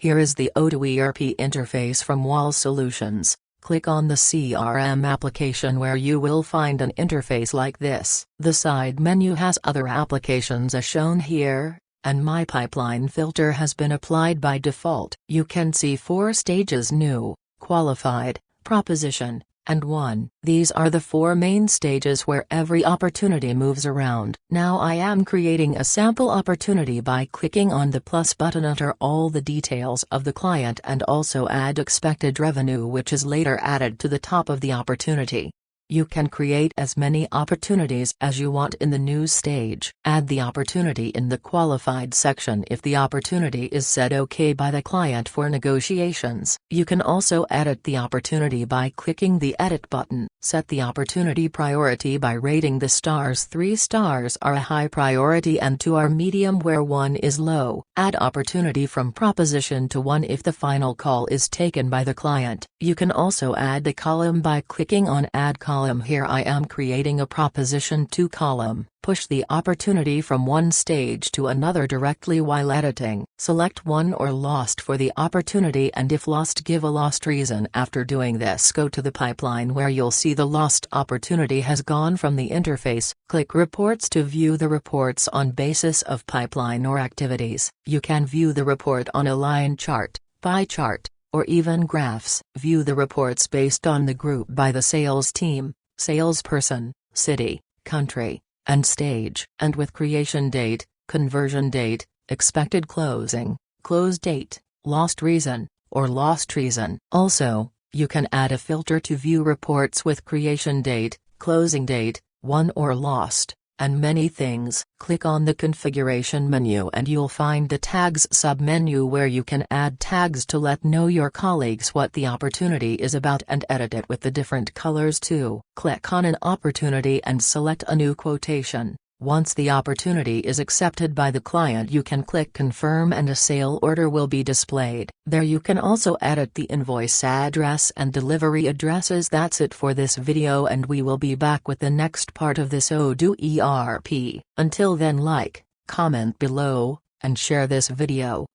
Here is the Odoo ERP interface from Ewall Solutions. Click on the CRM application where you will find an interface like this. The side menu has other applications as shown here, and My Pipeline filter has been applied by default. You can see 4 stages: new, qualified, proposition, and 1. These are the 4 main stages where every opportunity moves around. Now I am creating a sample opportunity by clicking on the plus button. Enter all the details of the client and also add expected revenue, which is later added to the top of the opportunity. You can create as many opportunities as you want in the new stage. Add the opportunity in the qualified section if the opportunity is said OK by the client for negotiations. You can also edit the opportunity by clicking the Edit button. Set the opportunity priority by rating the stars. 3 stars are a high priority and 2 are medium, where 1 is low. Add opportunity from proposition to 1 if the final call is taken by the client. You can also add the column by clicking on Add Column. Here I am creating a proposition 2 column. Push the opportunity from one stage to another directly while editing. Select won or lost for the opportunity, and if lost, give a lost reason. After doing this, go to the pipeline where you'll see the lost opportunity has gone from the interface. Click Reports to view the reports on basis of pipeline or activities. You can view the report on a line chart, pie chart, or even graphs. View the reports based on the group by the sales team, salesperson, city, country, and stage, and with creation date, conversion date, expected closing, close date, lost reason, or lost reason. Also, you can add a filter to view reports with creation date, closing date, won or lost, and many things. Click on the configuration menu and you'll find the tags sub-menu where you can add tags to let know your colleagues what the opportunity is about and edit it with the different colors too. Click on an opportunity and select a new quotation. Once the opportunity is accepted by the client, you can click confirm and a sale order will be displayed. There you can also edit the invoice address and delivery addresses. That's it for this video, and we will be back with the next part of this Odoo ERP. Until then, like, comment below, and share this video.